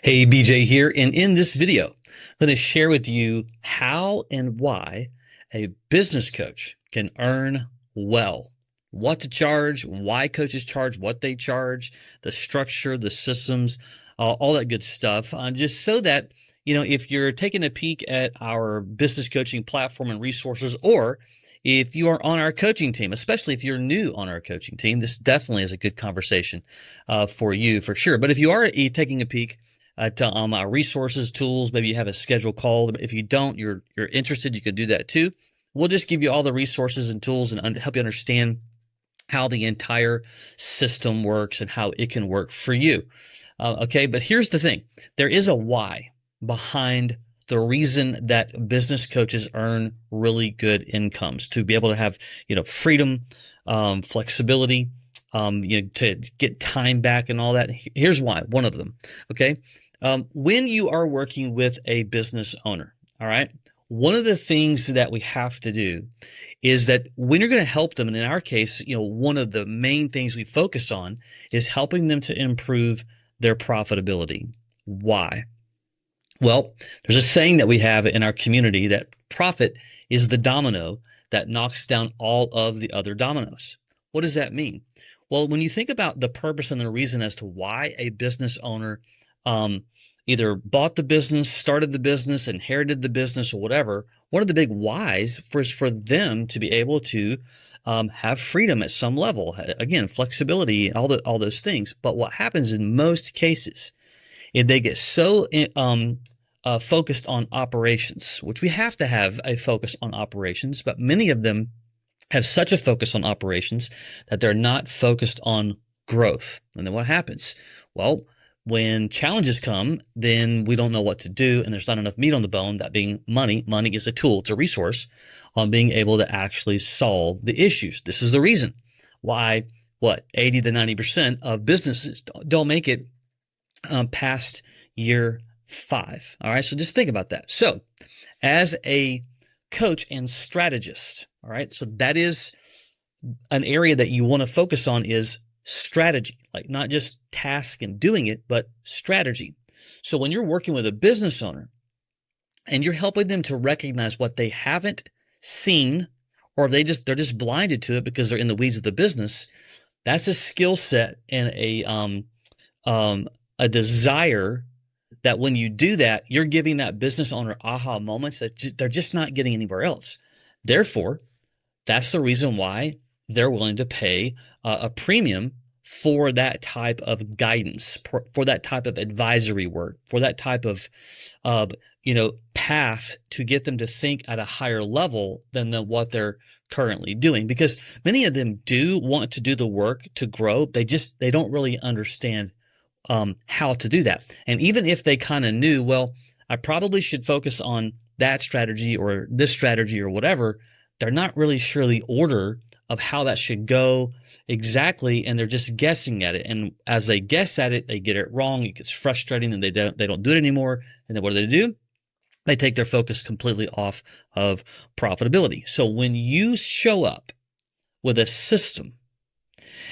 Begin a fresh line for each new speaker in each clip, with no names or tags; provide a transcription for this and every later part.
Hey, BJ here, and in this video, I'm going to share with you how and why a business coach can earn well. What to charge, why coaches charge, what they charge, the structure, the systems, all that good stuff. Just so that, if you're taking a peek at our business coaching platform and resources, or if you are on our coaching team, especially if you're new on our coaching team, this definitely is a good conversation for you for sure. But if you are taking a peek, to our resources, tools. Maybe you have a scheduled call. If you don't, you're interested, you can do that too. We'll just give you all the resources and tools and help you understand how the entire system works and how it can work for you. Okay, but here's the thing. There is a why behind the reason that business coaches earn really good incomes, to be able to have, freedom, flexibility, to get time back and all that. Here's why, one of them. Okay. When you are working with a business owner, all right, one of the things that we have to do is that when you're going to help them, and in our case, one of the main things we focus on is helping them to improve their profitability. Why? Well, there's a saying that we have in our community that profit is the domino that knocks down all of the other dominoes. What does that mean? Well, when you think about the purpose and the reason as to why a business owner either bought the business, started the business, inherited the business, or whatever, one of the big whys is for them to be able to have freedom at some level. Again, flexibility, all those things. But what happens in most cases is they get so focused on operations, which we have to have a focus on operations, but many of them have such a focus on operations that they're not focused on growth. And then what happens? Well, when challenges come, then we don't know what to do, and there's not enough meat on the bone, that being money. Money is a tool, it's a resource on being able to actually solve the issues. This is the reason why 80 to 90% of businesses don't make it past year 5. All right, so just think about that. So as a coach and strategist, all right, so that is an area that you want to focus on, is strategy, like not just task and doing it, but strategy. So when you're working with a business owner and you're helping them to recognize what they haven't seen, or they're just blinded to it because they're in the weeds of the business, that's a skill set and a desire that when you do that, you're giving that business owner aha moments that they're just not getting anywhere else. Therefore, that's the reason why they're willing to pay a premium for that type of guidance, for that type of advisory work, for that type of path to get them to think at a higher level than what they're currently doing. Because many of them do want to do the work to grow. They don't really understand how to do that. And even if they kind of knew, well, I probably should focus on that strategy or this strategy or whatever, they're not really sure the order of how that should go exactly, and they're just guessing at it. And as they guess at it, they get it wrong. It gets frustrating, and they don't do it anymore. And then what do? They take their focus completely off of profitability. So when you show up with a system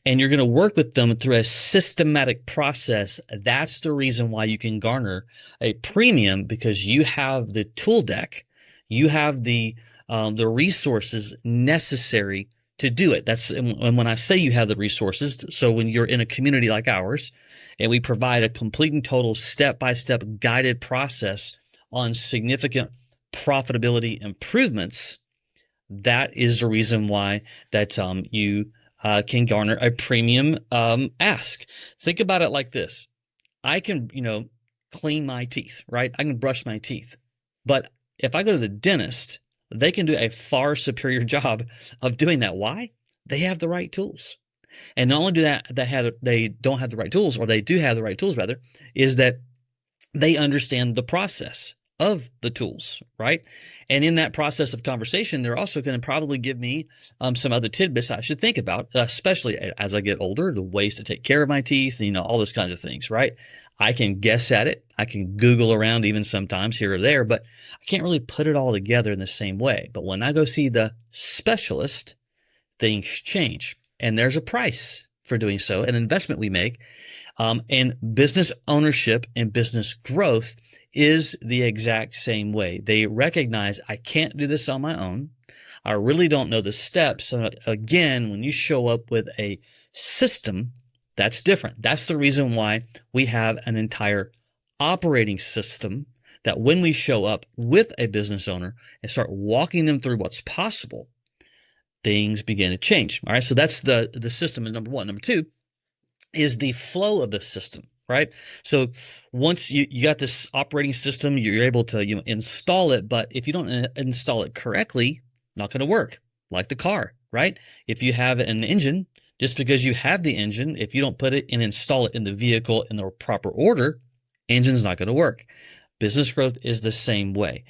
and you're going to work with them through a systematic process, that's the reason why you can garner a premium, because you have the tool deck, you have the resources necessary to do it. And when I say you have the resources, so when you're in a community like ours, and we provide a complete and total step-by-step guided process on significant profitability improvements, that is the reason why that you can garner a premium ask. Think about it like this. I can, clean my teeth, right? I can brush my teeth. But if I go to the dentist, they can do a far superior job of doing that. Why? They have the right tools. And not only do they don't have the right tools, or they do have the right tools rather, is that they understand the process of the tools, right? And in that process of conversation, they're also going to probably give me some other tidbits I should think about, especially as I get older, the ways to take care of my teeth, all those kinds of things, right? I can guess at it. I can Google around even sometimes here or there, but I can't really put it all together in the same way. But when I go see the specialist, things change. And there's a price for doing so, an investment we make. And business ownership and business growth is the exact same way. They recognize I can't do this on my own. I really don't know the steps. So again, when you show up with a system, that's different. That's the reason why we have an entire operating system, that when we show up with a business owner and start walking them through what's possible, things begin to change. All right. So that's the system is number one. Number two is the flow of the system, right? So once you got this operating system, you're able to install it, but if you don't install it correctly, not going to work. Like the car, right? If you have an engine, just because you have the engine, if you don't put it and install it in the vehicle in the proper order, engine's not going to work. Business growth is the same way.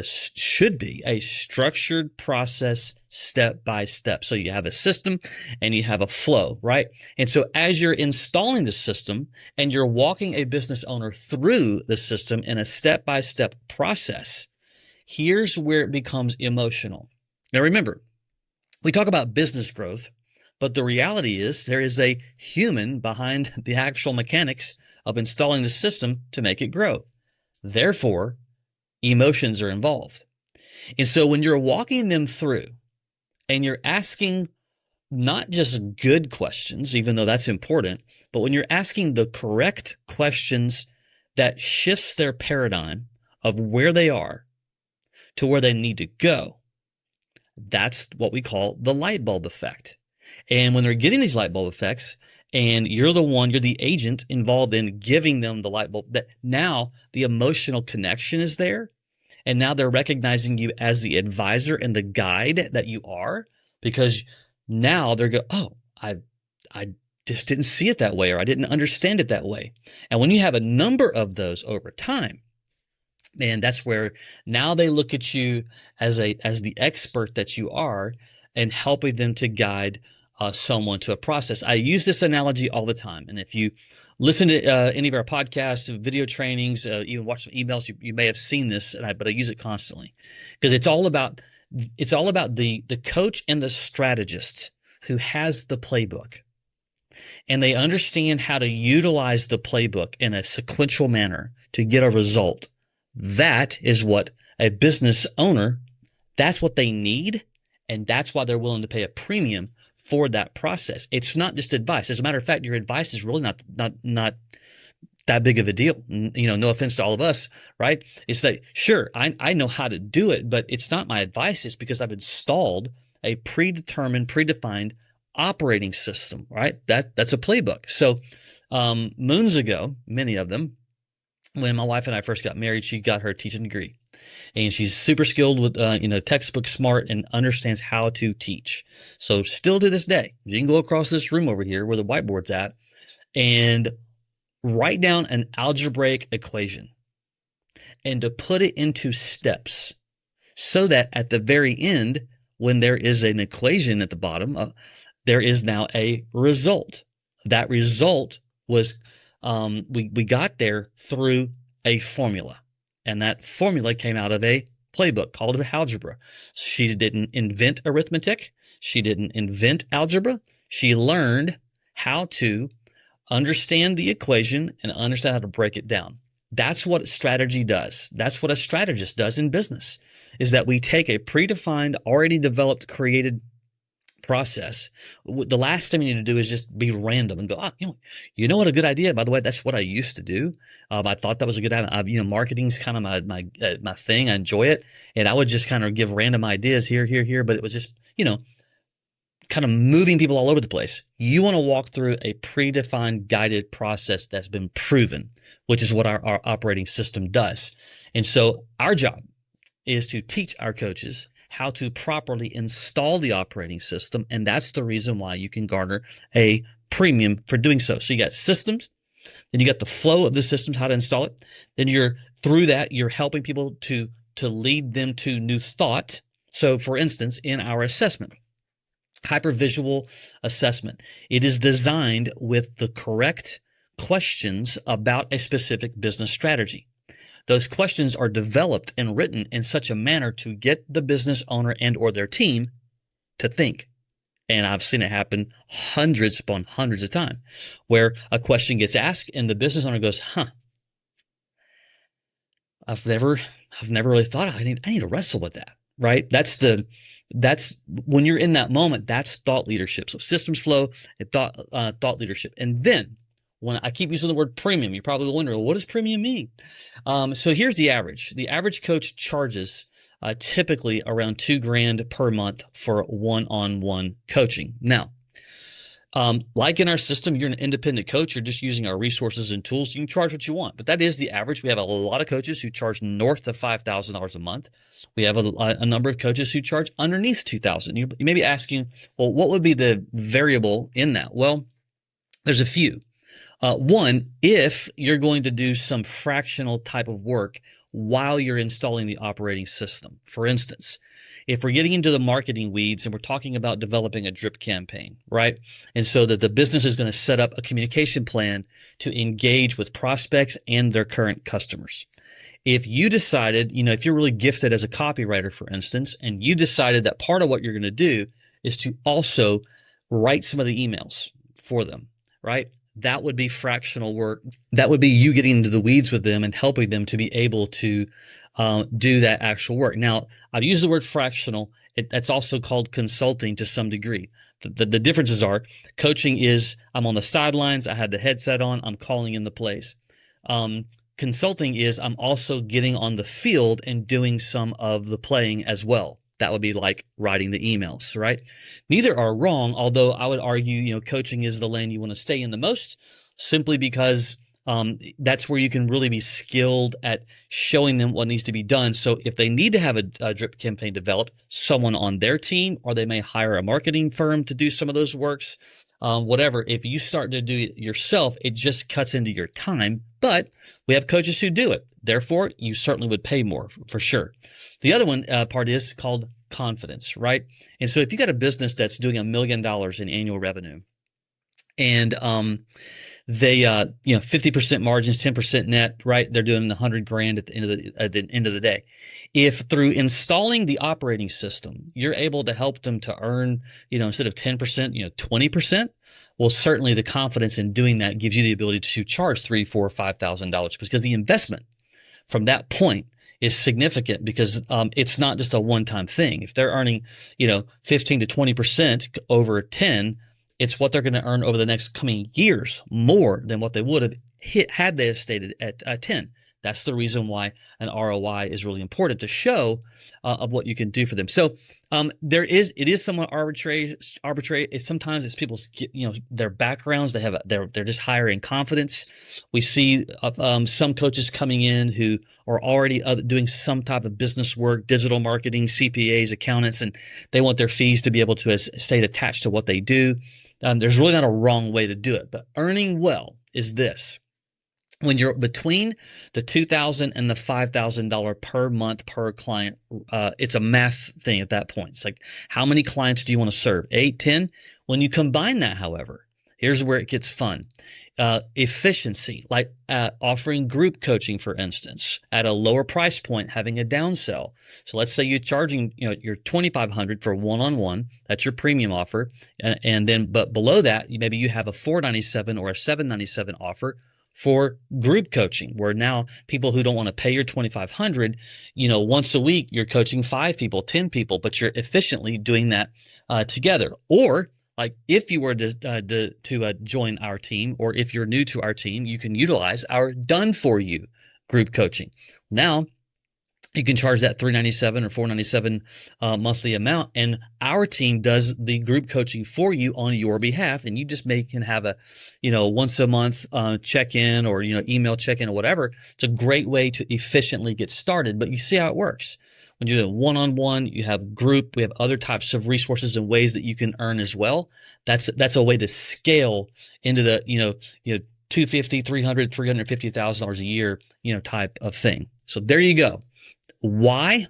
Should be a structured process, step by step. So you have a system and you have a flow, right? And so as you're installing the system and you're walking a business owner through the system in a step by step process, here's where it becomes emotional. Now remember, we talk about business growth, but the reality is there is a human behind the actual mechanics of installing the system to make it grow. Therefore, emotions are involved. And so when you're walking them through and you're asking not just good questions, even though that's important, but when you're asking the correct questions that shifts their paradigm of where they are to where they need to go, that's what we call the light bulb effect. And when they're getting these light bulb effects, and you're the agent involved in giving them the light bulb, that now the emotional connection is there. And now they're recognizing you as the advisor and the guide that you are, because now they're going, oh, I just didn't see it that way, or I didn't understand it that way. And when you have a number of those over time, man, that's where now they look at you as the expert that you are, and helping them to guide someone to a process. I use this analogy all the time. And if you listen to any of our podcasts, video trainings, even watch some emails, you may have seen this, but I use it constantly, because it's all about the coach and the strategist who has the playbook, and they understand how to utilize the playbook in a sequential manner to get a result. That is what a business owner, that's what they need. And that's why they're willing to pay a premium for that process. It's not just advice. As a matter of fact, your advice is really not that big of a deal. No offense to all of us, right? It's that, sure, I know how to do it, but it's not my advice. It's because I've installed a predefined operating system, right? That's a playbook. So moons ago, many of them, when my wife and I first got married, she got her teaching degree. And she's super skilled with, textbook smart, and understands how to teach. So still to this day, you can go across this room over here where the whiteboard's at and write down an algebraic equation and to put it into steps, so that at the very end, when there is an equation at the bottom, there is now a result. That result was, we got there through a formula. And that formula came out of a playbook called algebra. She didn't invent arithmetic. She didn't invent algebra. She learned how to understand the equation and understand how to break it down. That's what strategy does. That's what a strategist does in business, is that we take a predefined, already developed, created process. The last thing you need to do is just be random and go, you know what, a good idea, by the way, that's what I used to do. I thought that was a good idea. Marketing's kind of my thing. I enjoy it. And I would just kind of give random ideas here, but it was just, kind of moving people all over the place. You want to walk through a predefined, guided process that's been proven, which is what our operating system does. And so our job is to teach our coaches how to properly install the operating system. And that's the reason why you can garner a premium for doing so. So you got systems, then you got the flow of the systems, how to install it. Then you're helping people to lead them to new thought. So for instance, in our assessment, hypervisual assessment, it is designed with the correct questions about a specific business strategy. Those questions are developed and written in such a manner to get the business owner and or their team to think. And I've seen it happen hundreds upon hundreds of times where a question gets asked and the business owner goes, huh, I've never really thought I need to wrestle with that. Right. That's when you're in that moment, that's thought leadership. So systems flow and thought leadership. And then when I keep using the word premium, you're probably wondering, what does premium mean? So here's the average. The average coach charges typically around $2,000 per month for one-on-one coaching. Now, like in our system, you're an independent coach, you're just using our resources and tools. You can charge what you want, but that is the average. We have a lot of coaches who charge north of $5,000 a month. We have a number of coaches who charge underneath $2,000. You may be asking, well, what would be the variable in that? Well, there's a few. One, if you're going to do some fractional type of work while you're installing the operating system. For instance, if we're getting into the marketing weeds and we're talking about developing a drip campaign, right? And so that the business is going to set up a communication plan to engage with prospects and their current customers. If you decided, if you're really gifted as a copywriter, for instance, and you decided that part of what you're going to do is to also write some of the emails for them, right? That would be fractional work. That would be you getting into the weeds with them and helping them to be able to do that actual work. Now, I've used the word fractional. That's also called consulting to some degree. The differences are coaching is I'm on the sidelines. I had the headset on. I'm calling in the plays. Consulting is I'm also getting on the field and doing some of the playing as well. That would be like writing the emails, right? Neither are wrong, although I would argue, coaching is the lane you want to stay in the most, simply because that's where you can really be skilled at showing them what needs to be done. So if they need to have a drip campaign developed, someone on their team, or they may hire a marketing firm to do some of those works, whatever. If you start to do it yourself, it just cuts into your time. But we have coaches who do it. Therefore, you certainly would pay more for sure. The other one part is called confidence, right? And so if you got a business that's doing $1 million in annual revenue, and they 50% margins, 10% net, right? They're doing $100,000 at the end of the day. If through installing the operating system, you're able to help them to earn, instead of 10%, 20%, well, certainly the confidence in doing that gives you the ability to charge $3,000, $4,000, $5,000 because the investment from that point is significant, because it's not just a one-time thing. If they're earning, 15 to 20% over 10, it's what they're going to earn over the next coming years, more than what they would have had they stayed at 10. That's the reason why an ROI is really important to show of what you can do for them. So it is somewhat arbitrary. Sometimes it's people's their backgrounds. They're just higher in confidence. We see some coaches coming in who are already doing some type of business work, digital marketing, CPAs, accountants, and they want their fees to be able to stay attached to what they do. There's really not a wrong way to do it, but earning well is this. When you're between the $2,000 and the $5,000 per month per client, it's a math thing at that point. It's like, how many clients do you want to serve? 8, 10? When you combine that, however, here's where it gets fun. Efficiency, like offering group coaching, for instance, at a lower price point, having a downsell. So let's say you're charging, your $2,500 for one-on-one. That's your premium offer, and then but below that, maybe you have a $497 or a $797 offer for group coaching, where now people who don't want to pay your $2,500, once a week you're coaching 5 people, 10 people, but you're efficiently doing that together. Or like if you were to join our team, or if you're new to our team, you can utilize our done for you group coaching. Now you can charge that $397 or $497 monthly amount, and our team does the group coaching for you on your behalf, and you just can have a, once a month check-in, or email check-in or whatever. It's a great way to efficiently get started, but you see how it works. When you're doing one-on-one, you have group, we have other types of resources and ways that you can earn as well. That's a way to scale into the $250,000, $300,000, $350,000 a year type of thing. So there you go. Why?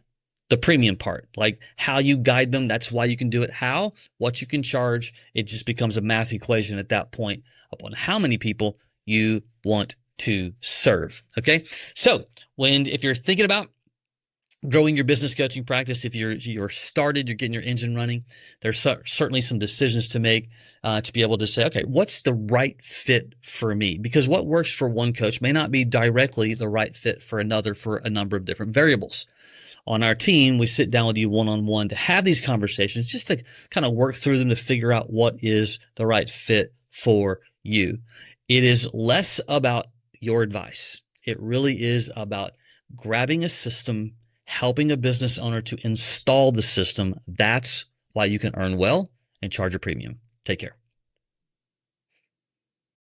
The premium part, like how you guide them. That's why you can do it. How? What you can charge. It just becomes a math equation at that point upon how many people you want to serve. Okay. So if you're thinking about growing your business coaching practice, if you're started, you're getting your engine running, there's certainly some decisions to make to be able to say, okay, what's the right fit for me? Because what works for one coach may not be directly the right fit for another for a number of different variables. On our team, we sit down with you one-on-one to have these conversations, just to kind of work through them to figure out what is the right fit for you. It is less about your advice. It really is about grabbing a system, helping a business owner to install the system. That's why you can earn well and charge a premium. Take care.